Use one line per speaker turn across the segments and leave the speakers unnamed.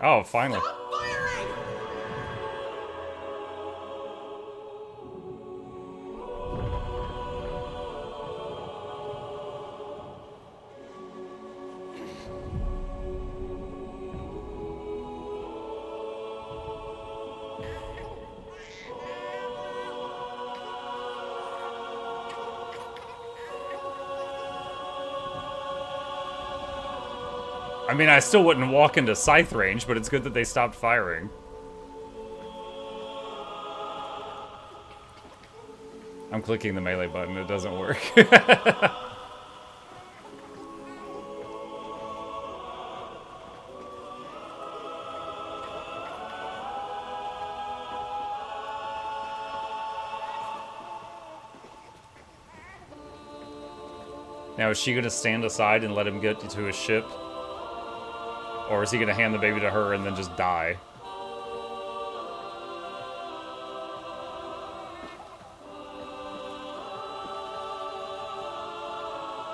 Oh, finally.
Stop firing!
I mean, I still wouldn't walk into scythe range, but it's good that they stopped firing. I'm clicking the melee button, it doesn't work. Now, is she gonna stand aside and let him get to his ship? Or is he gonna hand the baby to her and then just die?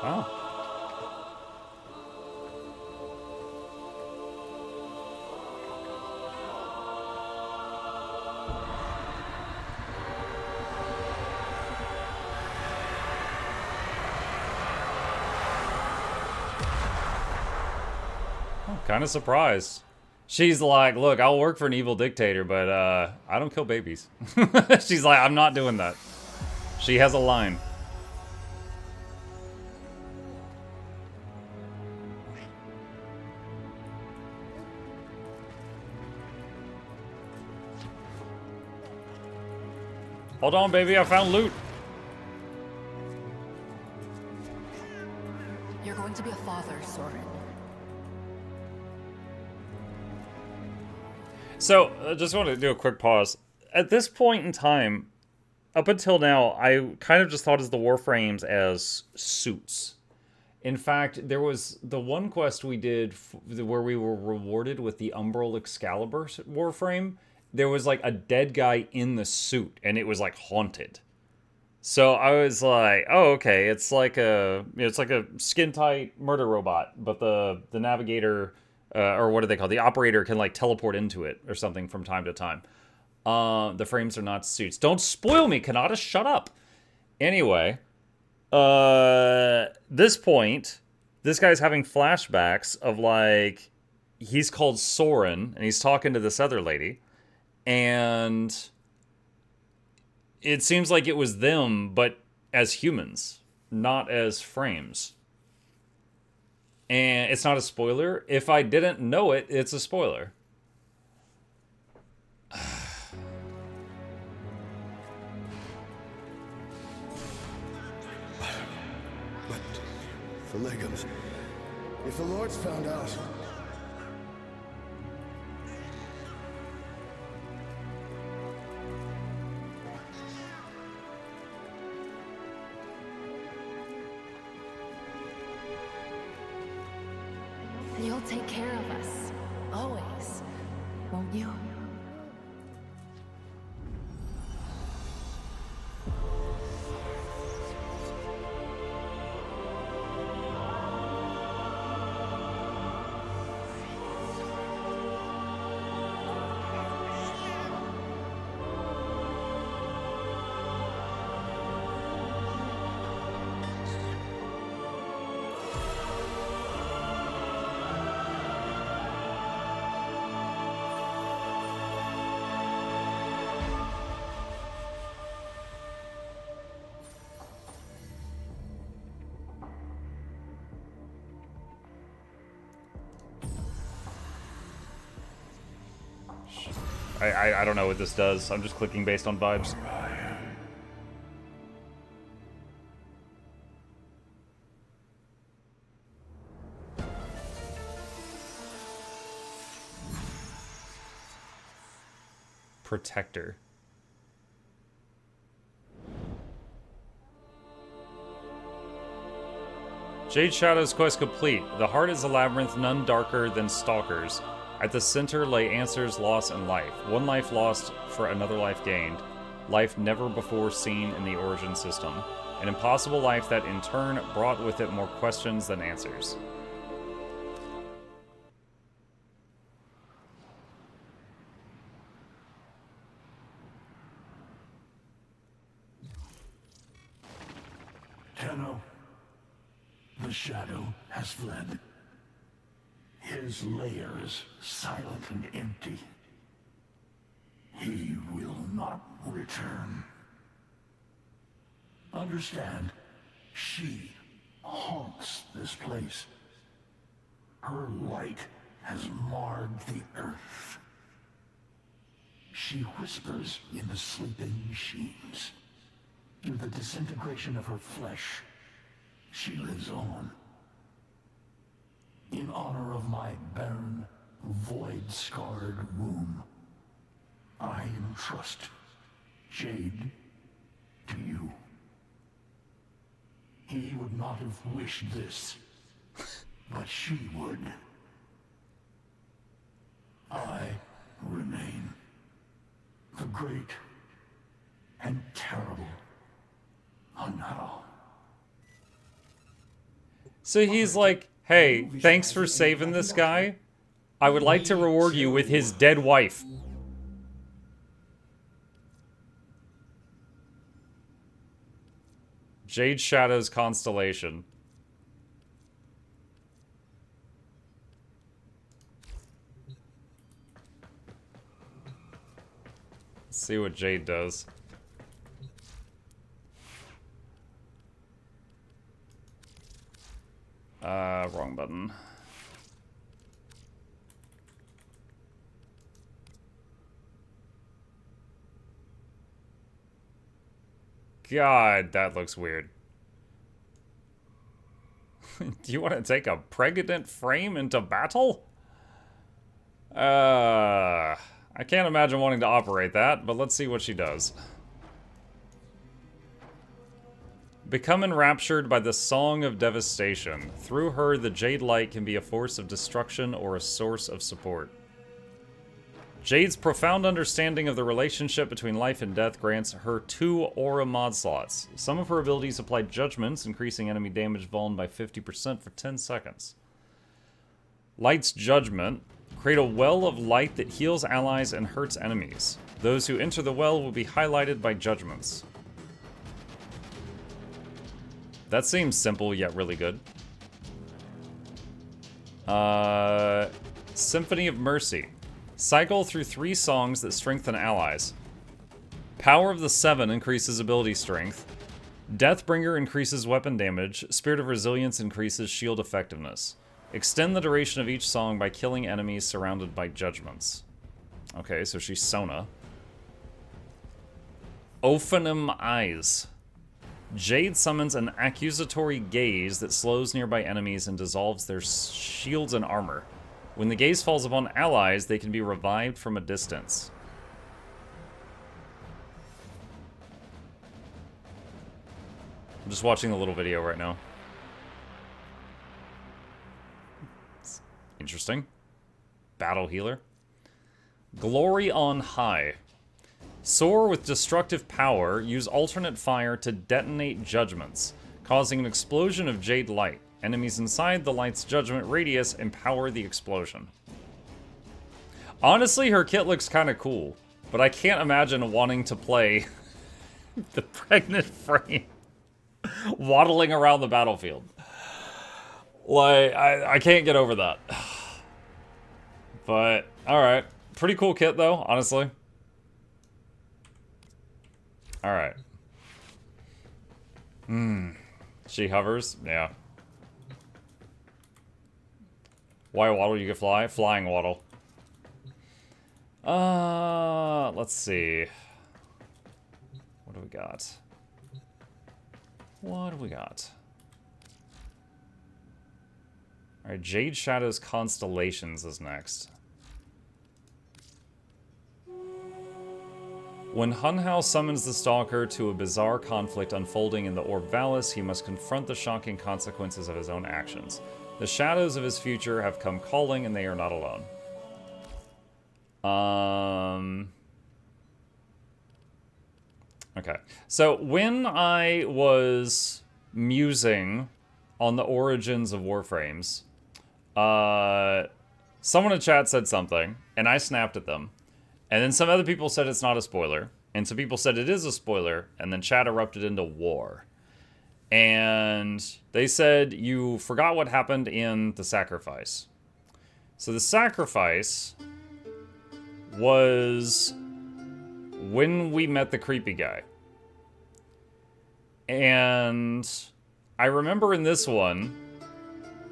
Oh. Kind of surprised. She's like, look, I'll work for an evil dictator, but I don't kill babies. She's like, I'm not doing that. She has a line. Hold on, baby, I found loot.
You're going to be a father, Soren.
So, I just want to do a quick pause. At this point in time, up until now, I kind of just thought of the Warframes as suits. In fact, there was the one quest we did where we were rewarded with the Umbral Excalibur Warframe. There was like a dead guy in the suit, and it was like haunted. So I was like, oh, okay, it's like a skin tight murder robot, but the navigator or what do they call it? The operator can like teleport into it or something from time to time. The frames are not suits. Don't spoil me, Kanata. Shut up. Anyway, this point, this guy's having flashbacks of like he's called Soren and he's talking to this other lady, and it seems like it was them, but as humans, not as frames. And it's not a spoiler. If I didn't know it, it's a spoiler.
But the Legums, if the Lord's found out,
You'll take care of us. Always. Won't you?
I don't know what this does. I'm just clicking based on vibes. Protector. Jade Shadow's quest complete. The heart is a labyrinth, none darker than Stalker's. At the center lay answers, loss, and life. One life lost for another life gained. Life never before seen in the origin system. An impossible life that in turn brought with it more questions than answers.
Shadow. The Shadow has fled. His lair is silent and empty. He will not return. Understand, she haunts this place. Her light has marred the earth. She whispers in the sleeping machines. Through the disintegration of her flesh, she lives on. In honor of my barren, void-scarred womb, I entrust Jade to you. He would not have wished this, but she would. I remain the great and terrible Unraveling.
So he's like, hey, thanks for saving this guy. I would like to reward you with his dead wife. Jade Shadow's Constellation. Let's see what Jade does. Wrong button. God, that looks weird. Do you want to take a pregnant frame into battle? I can't imagine wanting to operate that, but let's see what she does. Become enraptured by the Song of Devastation. Through her, the Jade Light can be a force of destruction or a source of support. Jade's profound understanding of the relationship between life and death grants her 2 aura mod slots. Some of her abilities apply judgments, increasing enemy damage vuln by 50% for 10 seconds. Light's Judgment. Create a well of light that heals allies and hurts enemies. Those who enter the well will be highlighted by judgments. That seems simple, yet really good. Symphony of Mercy. Cycle through 3 songs that strengthen allies. Power of the 7 increases ability strength. Deathbringer increases weapon damage. Spirit of Resilience increases shield effectiveness. Extend the duration of each song by killing enemies surrounded by judgments. Okay, so she's Sona. Ophanim Eyes. Jade summons an accusatory gaze that slows nearby enemies and dissolves their shields and armor. When the gaze falls upon allies, they can be revived from a distance. I'm just watching the little video right now. It's interesting. Battle healer. Glory on High. Soar with destructive power, use alternate fire to detonate judgments, causing an explosion of Jade Light. Enemies inside the light's judgment radius empower the explosion. Honestly, her kit looks kind of cool, but I can't imagine wanting to play the pregnant frame waddling around the battlefield. Like, I can't get over that. But, alright. Pretty cool kit, though, honestly. Alright. She hovers? Yeah. Why waddle? You can fly? Flying waddle. Let's see. What do we got? What do we got? Alright, Jade Shadow's Constellations is next. When Hunhao summons the Stalker to a bizarre conflict unfolding in the Orb Valis, he must confront the shocking consequences of his own actions. The shadows of his future have come calling, and they are not alone. Okay. So, when I was musing on the origins of Warframes, someone in chat said something, and I snapped at them. And then some other people said it's not a spoiler. And some people said it is a spoiler. And then chat erupted into war. And they said you forgot what happened in the sacrifice. So the sacrifice was when we met the creepy guy. And I remember in this one,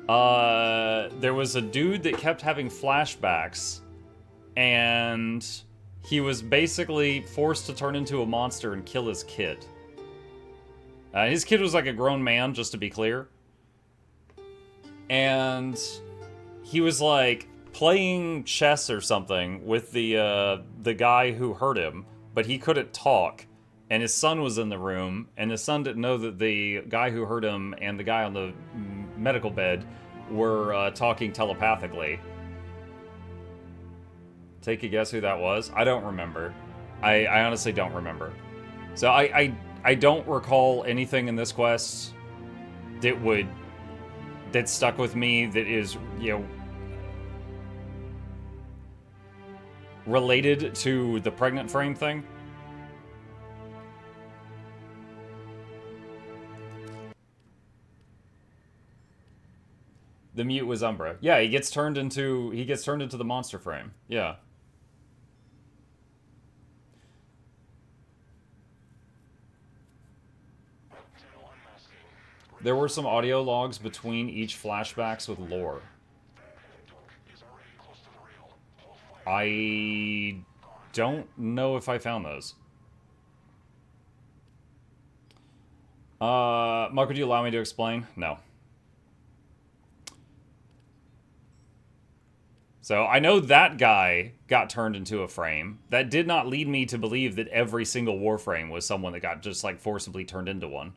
there was a dude that kept having flashbacks, and he was basically forced to turn into a monster and kill his kid. His kid was like a grown man, just to be clear. And he was like playing chess or something with the guy who hurt him, but he couldn't talk. And his son was in the room, and his son didn't know that the guy who hurt him and the guy on the medical bed were talking telepathically. Take a guess who that was? I don't remember. I honestly don't remember. So I don't recall anything in this quest that stuck with me that is, you know, related to the pregnant frame thing. The mute was Umbra. Yeah, he gets turned into the monster frame. Yeah. There were some audio logs between each flashbacks with lore. I don't know if I found those. Mark, would you allow me to explain? No. So I know that guy got turned into a frame. That did not lead me to believe that every single Warframe was someone that got just like forcibly turned into one.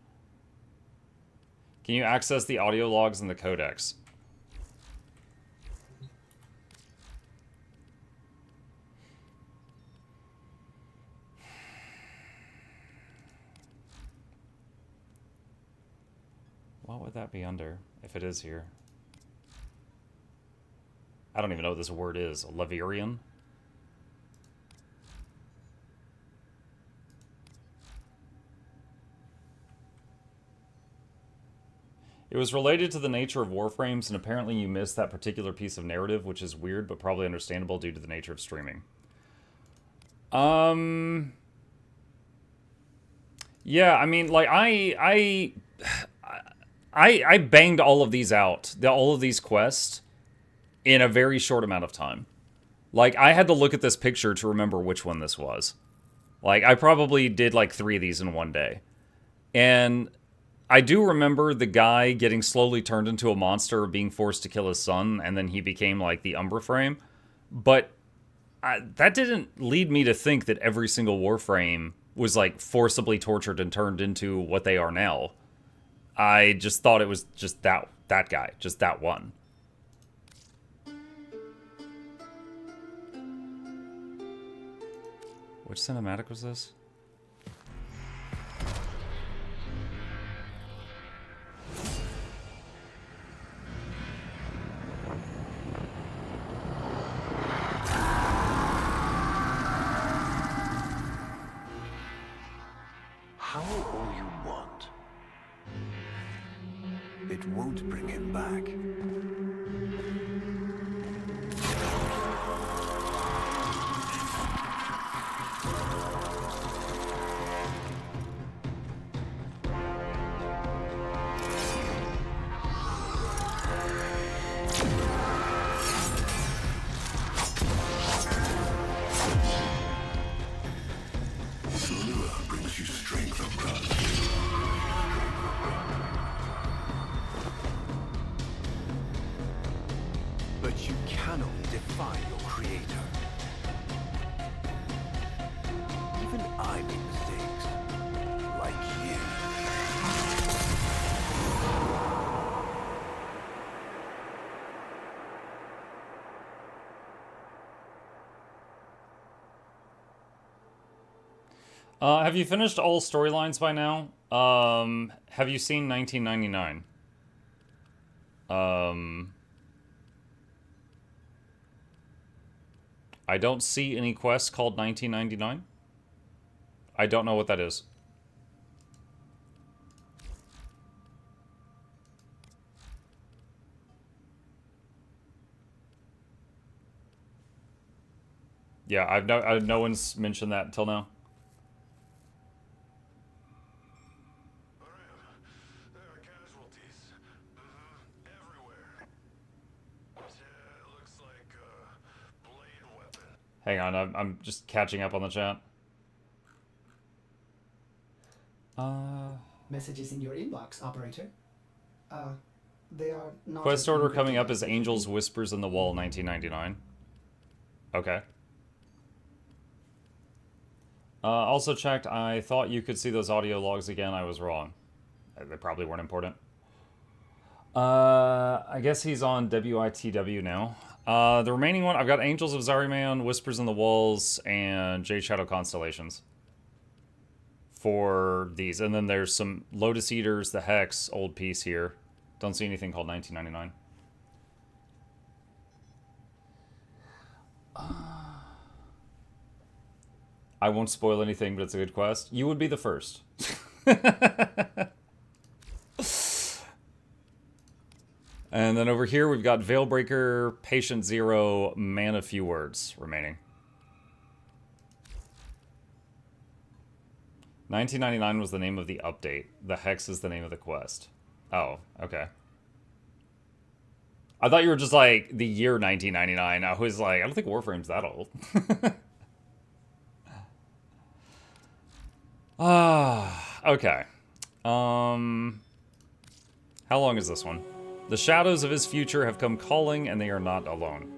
Can you access the audio logs in the codex? What would that be under, if it is here? I don't even know what this word is. Levirian? It was related to the nature of Warframes, and apparently you missed that particular piece of narrative, which is weird, but probably understandable due to the nature of streaming. Yeah, I mean, like, I banged all of these out, all of these quests, in a very short amount of time. Like, I had to look at this picture to remember which one this was. Like, I probably did like 3 of these in one day. And I do remember the guy getting slowly turned into a monster, being forced to kill his son, and then he became like the Umbra frame. But that didn't lead me to think that every single Warframe was like forcibly tortured and turned into what they are now. I just thought it was just that guy, just that one. Which cinematic was this?
How all you want. It won't bring him back. Brings you strength, but you cannot defy your creator. Even I make mistakes, like you.
Have you finished all storylines by now? Have you seen 1999? I don't see any quests called 1999. I don't know what that is. Yeah, no one's mentioned that until now.
There are casualties. Everywhere. Looks like a blade weapon.
Hang on, I'm just catching up on the chat.
Messages in your inbox, operator. They are not.
Quest order coming up is Angels Whispers in the Wall 1999. Okay. Also checked, I thought you could see those audio logs again. I was wrong. They probably weren't important. I guess he's on WITW now. The remaining one, I've got Angels of Zariman, Whispers in the Walls, and Jade Shadow Constellations for these. And then there's some Lotus Eaters, the Hex, old piece here. Don't see anything called 1999. I won't spoil anything, but it's a good quest. You would be the first. And then over here, we've got Veilbreaker, Patient Zero, Man of Few Words remaining. 1999 was the name of the update. The Hex is the name of the quest. Oh, okay. I thought you were just like the year 1999. I was like, I don't think Warframe's that old. Okay. How long is this one? The shadows of his future have come calling, and they are not alone.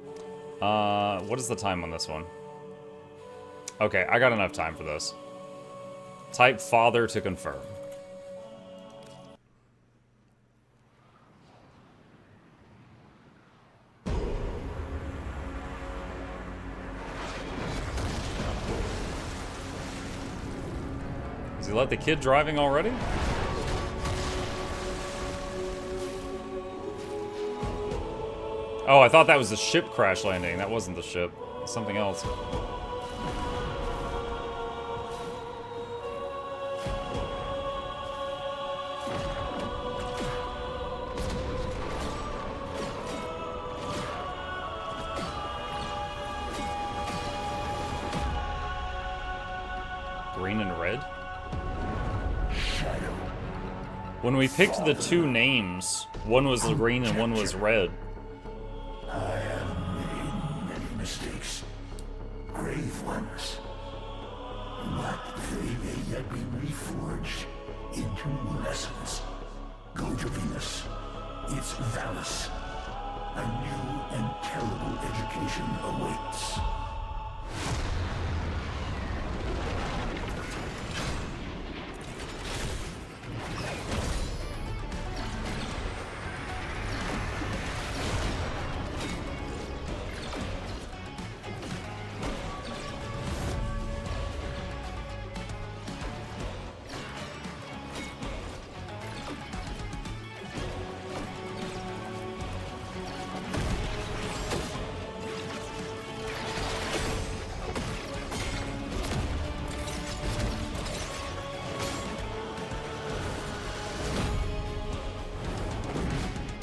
What is the time on this one? Okay, I got enough time for this. Type father to confirm. Has he let the kid driving already? Oh, I thought that was the ship crash landing. That wasn't the ship. Something else. Green and red?
Shadow.
When we picked the two names, one was green and one was red.
I have made many mistakes. Grave ones. But they may yet be reforged into lessons. Go to Venus. It's Valis. A new and terrible education awaits.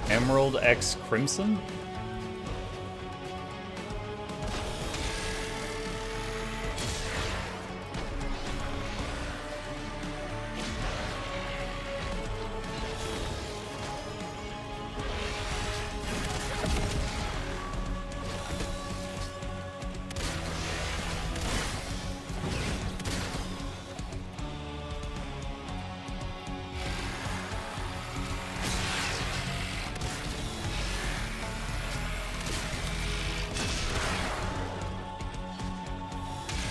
Emerald X Crimson?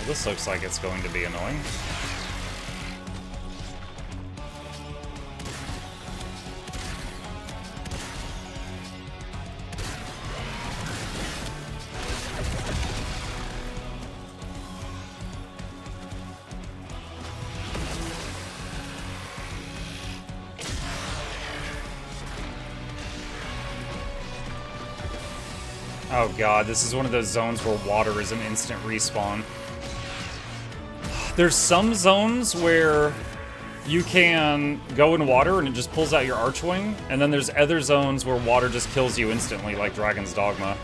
This looks like it's going to be annoying. Oh god, this is one of those zones where water is an instant respawn. There's some zones where you can go in water and it just pulls out your Archwing, and then there's other zones where water just kills you instantly, like Dragon's Dogma.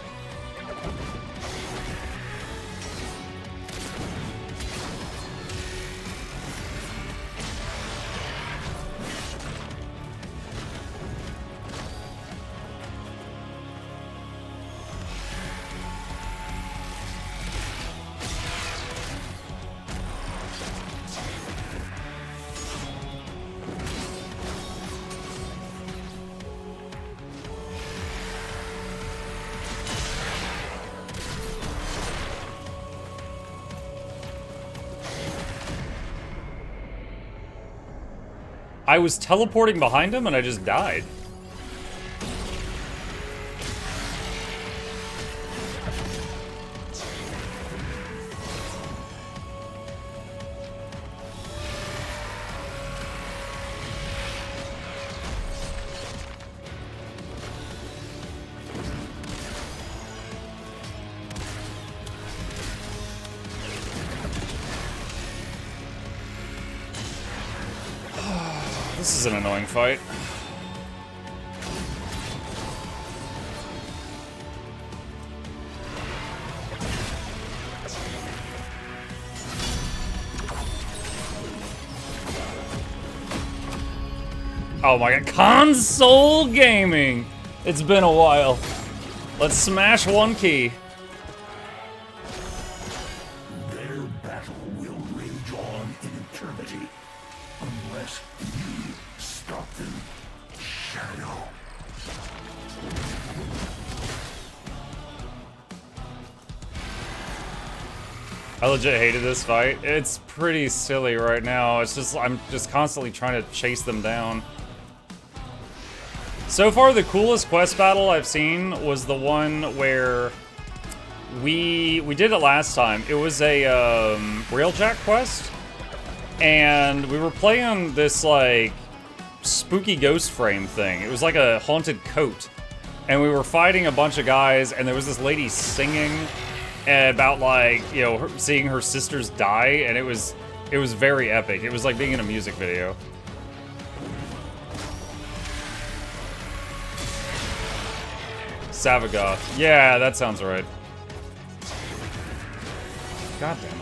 I was teleporting behind him and I just died. This is an annoying fight. Oh my god, console gaming! It's been a while. Let's smash one key.
Their battle will rage on in eternity unless you stop them. Shadow.
I legit hated this fight. It's pretty silly right now. It's just, I'm just constantly trying to chase them down. So far, the coolest quest battle I've seen was the one where we did it last time. It was a Railjack quest, and we were playing this like spooky ghost frame thing. It was like a haunted coat, and we were fighting a bunch of guys, and there was this lady singing about like, you know, seeing her sisters die, and it was very epic. It was like being in a music video. Savagoth. Yeah, that sounds right. God damn it.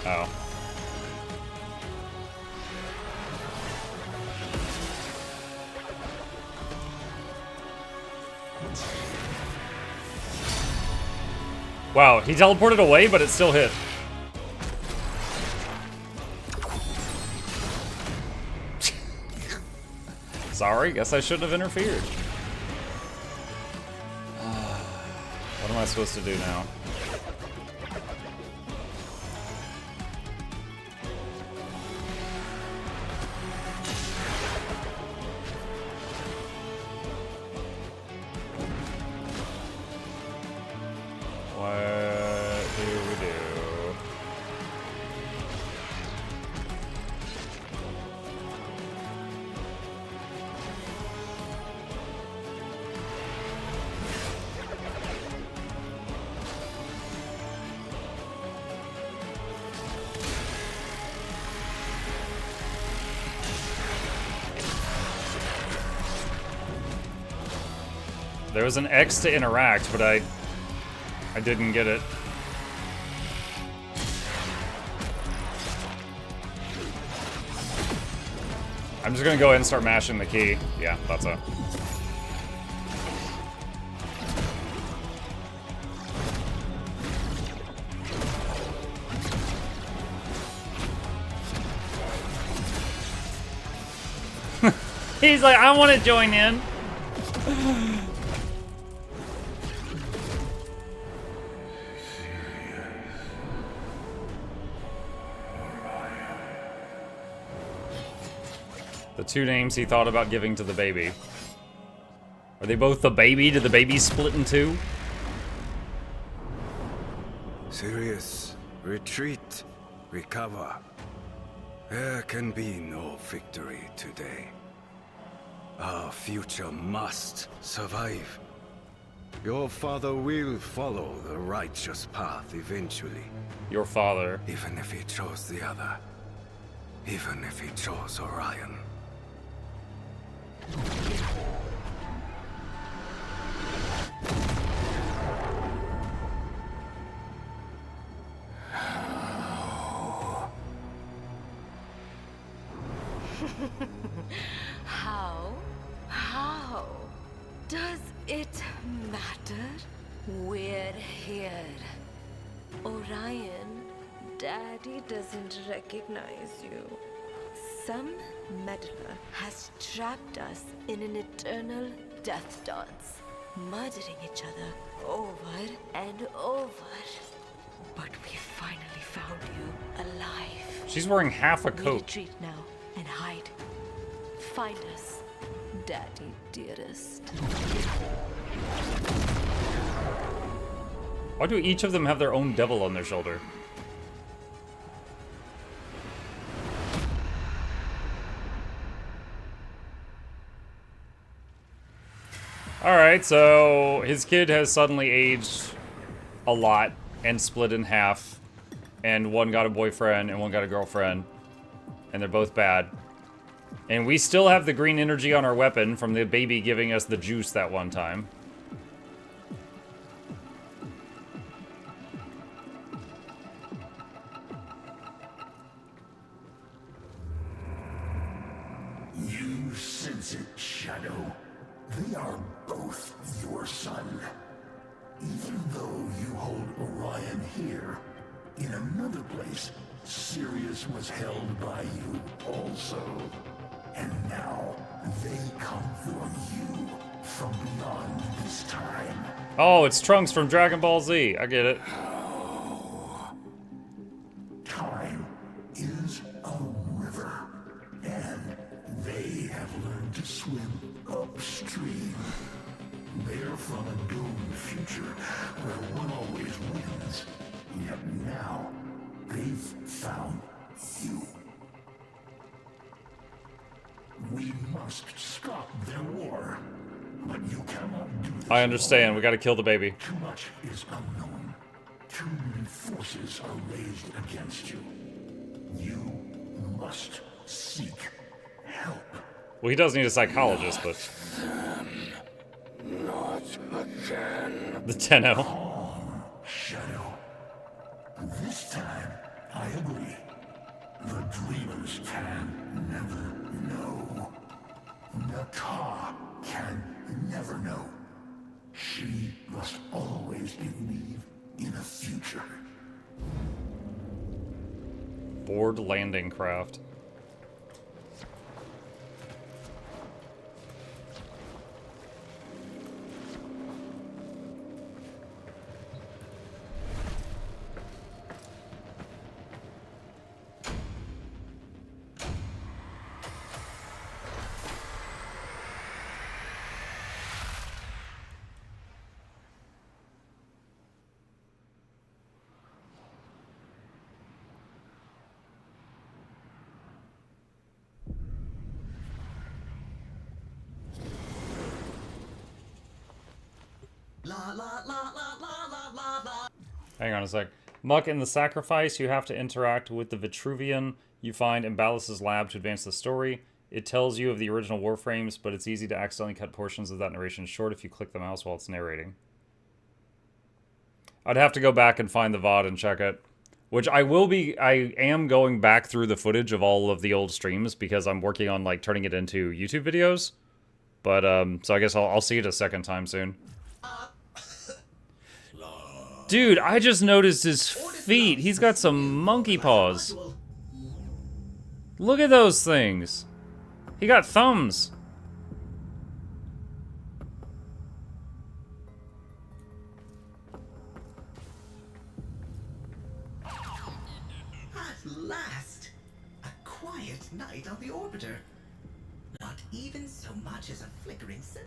Oh. Wow, he teleported away, but it still hit. Sorry, guess I shouldn't have interfered. What am I supposed to do now? What do we do? There was an X to interact, but I didn't get it. I'm just gonna go ahead and start mashing the key. Yeah, that's it. He's like, I want to join in. The two names he thought about giving to the baby. Are they both the baby? Did the baby split in two?
Sirius, retreat, recover. There can be no victory today. Our future must survive. Your father will follow the righteous path eventually.
Your father.
Even if he chose the other. Even if he chose Orion.
How? Does it matter? We're here. Orion, Daddy doesn't recognize you.
Some meddler has trapped us in an eternal death dance, murdering each other over and over. But we finally found you alive.
She's wearing half a
We
coat.
retreat now and hide. Find us, Daddy dearest.
Why do each of them have their own devil on their shoulder? Alright, so his kid has suddenly aged a lot and split in half. And one got a boyfriend and one got a girlfriend. And they're both bad. And we still have the green energy on our weapon from the baby giving us the juice that one time.
You sense it, Shadow. They are both your son. Even though you hold Orion here, in another place, Sirius was held by you also. And now, they come for you from beyond this time.
Oh, it's Trunks from Dragon Ball Z. I get it.
Time is a river, and they have learned to swim upstream. They're from a doomed future where one always wins. Yet now, they've found you. We must stop their war, but you cannot do this.
I understand. We gotta kill the baby.
Too much is unknown. Too many forces are raised against you. You must seek help.
Well, he does need a psychologist, but...
Not again.
The Tenno.
Calm, Shadow. This time, I agree. The dreamers can never know. Naka can never know. She must always believe in a future.
Board landing craft. Hang on a sec. Muck, in the sacrifice, you have to interact with the Vitruvian you find in Ballas's lab to advance the story. It tells you of the original Warframes, but it's easy to accidentally cut portions of that narration short if you click the mouse while it's narrating. I'd have to go back and find the VOD and check it. Which I am going back through the footage of all of the old streams because I'm working on, like, turning it into YouTube videos. But, so I guess I'll see it a second time soon. Dude, I just noticed his feet. He's got some monkey paws. Look at those things. He got thumbs.
At last! A quiet night on the orbiter. Not even so much as a flickering